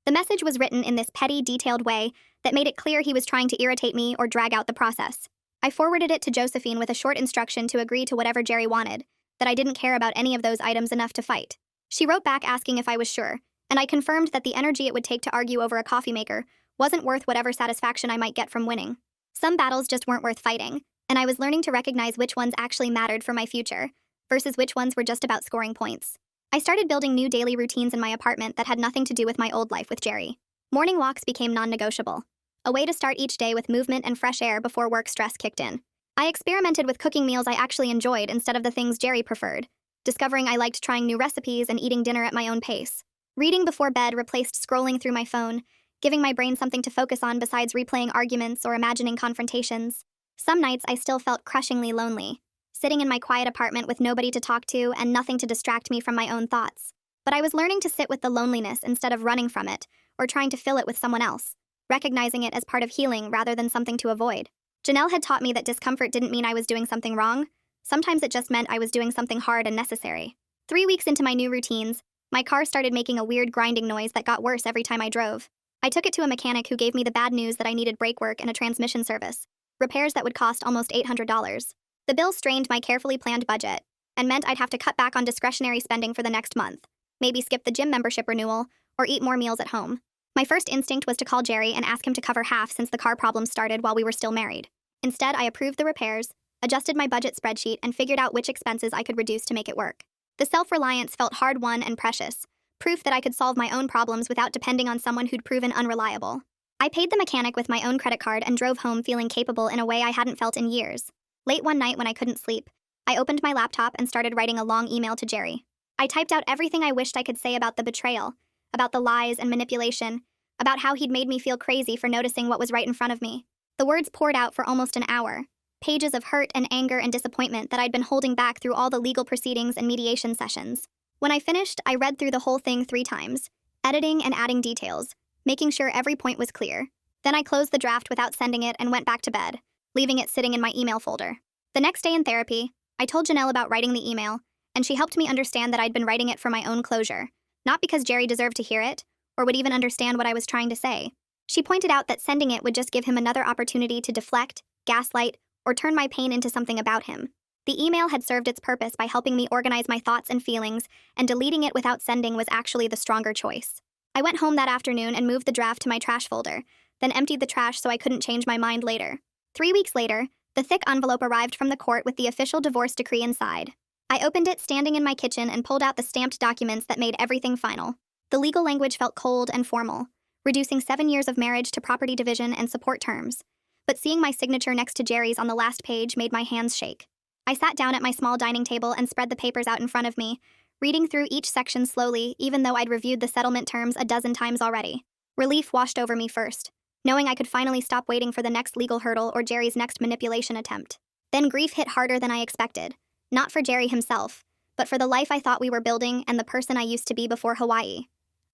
The message was written in this petty, detailed way that made it clear he was trying to irritate me or drag out the process. I forwarded it to Josephine with a short instruction to agree to whatever Jerry wanted, that I didn't care about any of those items enough to fight. She wrote back asking if I was sure, and I confirmed that the energy it would take to argue over a coffee maker wasn't worth whatever satisfaction I might get from winning. Some battles just weren't worth fighting, and I was learning to recognize which ones actually mattered for my future, versus which ones were just about scoring points. I started building new daily routines in my apartment that had nothing to do with my old life with Jerry. Morning walks became non-negotiable, a way to start each day with movement and fresh air before work stress kicked in. I experimented with cooking meals I actually enjoyed instead of the things Jerry preferred, discovering I liked trying new recipes and eating dinner at my own pace. Reading before bed replaced scrolling through my phone, giving my brain something to focus on besides replaying arguments or imagining confrontations. Some nights I still felt crushingly lonely, sitting in my quiet apartment with nobody to talk to and nothing to distract me from my own thoughts. But I was learning to sit with the loneliness instead of running from it or trying to fill it with someone else, recognizing it as part of healing rather than something to avoid. Janelle had taught me that discomfort didn't mean I was doing something wrong. Sometimes it just meant I was doing something hard and necessary. 3 weeks into my new routines, my car started making a weird grinding noise that got worse every time I drove. I took it to a mechanic who gave me the bad news that I needed brake work and a transmission service, repairs that would cost almost $800. The bill strained my carefully planned budget and meant I'd have to cut back on discretionary spending for the next month, maybe skip the gym membership renewal, or eat more meals at home. My first instinct was to call Jerry and ask him to cover half since the car problem started while we were still married. Instead, I approved the repairs, adjusted my budget spreadsheet, and figured out which expenses I could reduce to make it work. The self-reliance felt hard-won and precious, proof that I could solve my own problems without depending on someone who'd proven unreliable. I paid the mechanic with my own credit card and drove home feeling capable in a way I hadn't felt in years. Late one night when I couldn't sleep, I opened my laptop and started writing a long email to Jerry. I typed out everything I wished I could say about the betrayal, about the lies and manipulation, about how he'd made me feel crazy for noticing what was right in front of me. The words poured out for almost an hour, pages of hurt and anger and disappointment that I'd been holding back through all the legal proceedings and mediation sessions. When I finished, I read through the whole thing 3 times, editing and adding details, making sure every point was clear. Then I closed the draft without sending it and went back to bed, leaving it sitting in my email folder. The next day in therapy, I told Janelle about writing the email, and she helped me understand that I'd been writing it for my own closure, not because Jerry deserved to hear it, or would even understand what I was trying to say. She pointed out that sending it would just give him another opportunity to deflect, gaslight, or turn my pain into something about him. The email had served its purpose by helping me organize my thoughts and feelings, and deleting it without sending was actually the stronger choice. I went home that afternoon and moved the draft to my trash folder, then emptied the trash so I couldn't change my mind later. 3 weeks later, the thick envelope arrived from the court with the official divorce decree inside. I opened it standing in my kitchen and pulled out the stamped documents that made everything final. The legal language felt cold and formal, reducing 7 years of marriage to property division and support terms. But seeing my signature next to Jerry's on the last page made my hands shake. I sat down at my small dining table and spread the papers out in front of me, reading through each section slowly, even though I'd reviewed the settlement terms a dozen times already. Relief washed over me first, knowing I could finally stop waiting for the next legal hurdle or Jerry's next manipulation attempt. Then grief hit harder than I expected, not for Jerry himself, but for the life I thought we were building and the person I used to be before Hawaii.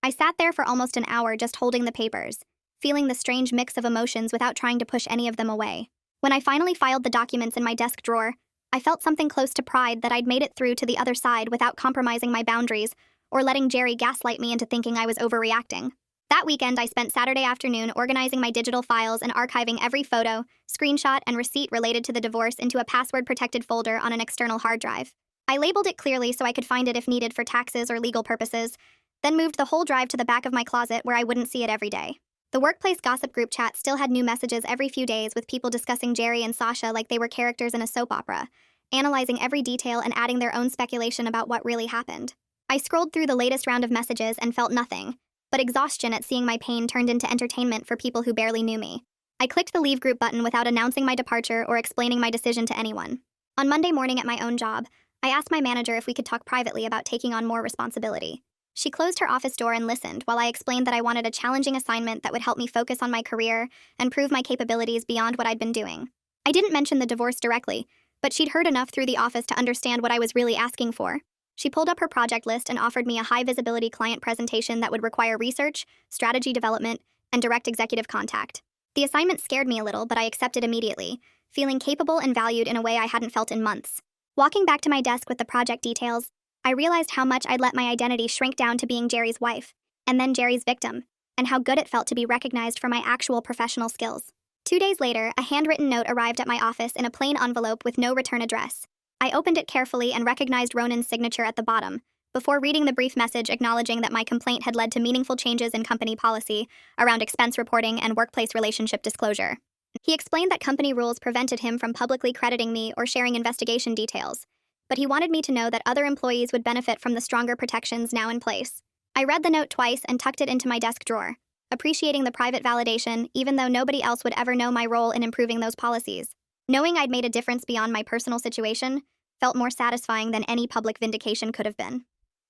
I sat there for almost an hour just holding the papers, feeling the strange mix of emotions without trying to push any of them away. When I finally filed the documents in my desk drawer, I felt something close to pride that I'd made it through to the other side without compromising my boundaries or letting Jerry gaslight me into thinking I was overreacting. That weekend, I spent Saturday afternoon organizing my digital files and archiving every photo, screenshot, and receipt related to the divorce into a password-protected folder on an external hard drive. I labeled it clearly so I could find it if needed for taxes or legal purposes, then moved the whole drive to the back of my closet where I wouldn't see it every day. The workplace gossip group chat still had new messages every few days with people discussing Jerry and Sasha like they were characters in a soap opera, analyzing every detail and adding their own speculation about what really happened. I scrolled through the latest round of messages and felt nothing, but exhaustion at seeing my pain turned into entertainment for people who barely knew me. I clicked the leave group button without announcing my departure or explaining my decision to anyone. On Monday morning at my own job, I asked my manager if we could talk privately about taking on more responsibility. She closed her office door and listened while I explained that I wanted a challenging assignment that would help me focus on my career and prove my capabilities beyond what I'd been doing. I didn't mention the divorce directly, but she'd heard enough through the office to understand what I was really asking for. She pulled up her project list and offered me a high-visibility client presentation that would require research, strategy development, and direct executive contact. The assignment scared me a little, but I accepted immediately, feeling capable and valued in a way I hadn't felt in months. Walking back to my desk with the project details, I realized how much I'd let my identity shrink down to being Jerry's wife, and then Jerry's victim. and how good it felt to be recognized for my actual professional skills. 2 days later, a handwritten note arrived at my office in a plain envelope with no return address. I opened it carefully and recognized Ronan's signature at the bottom, before reading the brief message acknowledging that my complaint had led to meaningful changes in company policy around expense reporting and workplace relationship disclosure. He explained that company rules prevented him from publicly crediting me or sharing investigation details, but he wanted me to know that other employees would benefit from the stronger protections now in place. I read the note twice and tucked it into my desk drawer, appreciating the private validation even though nobody else would ever know my role in improving those policies. Knowing I'd made a difference beyond my personal situation felt more satisfying than any public vindication could have been.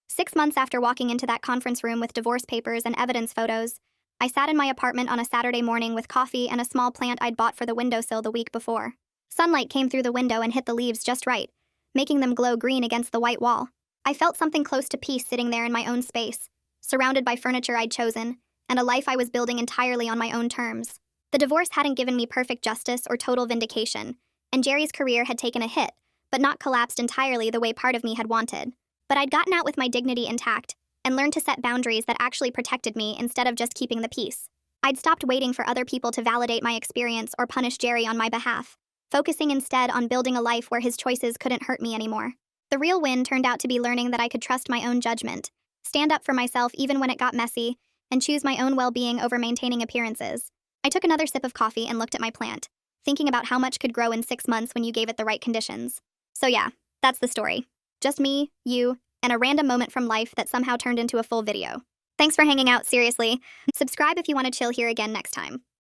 6 months after walking into that conference room with divorce papers and evidence photos, I sat in my apartment on a Saturday morning with coffee and a small plant I'd bought for the windowsill the week before. Sunlight came through the window and hit the leaves just right, making them glow green against the white wall. I felt something close to peace sitting there in my own space, surrounded by furniture I'd chosen, and a life I was building entirely on my own terms. The divorce hadn't given me perfect justice or total vindication, and Jerry's career had taken a hit, but not collapsed entirely the way part of me had wanted. But I'd gotten out with my dignity intact, and learned to set boundaries that actually protected me instead of just keeping the peace. I'd stopped waiting for other people to validate my experience or punish Jerry on my behalf, focusing instead on building a life where his choices couldn't hurt me anymore. The real win turned out to be learning that I could trust my own judgment, stand up for myself even when it got messy, and choose my own well-being over maintaining appearances. I took another sip of coffee and looked at my plant, thinking about how much could grow in 6 months when you gave it the right conditions. So yeah, that's the story. Just me, you, and a random moment from life that somehow turned into a full video. Thanks for hanging out, seriously. Subscribe if you want to chill here again next time.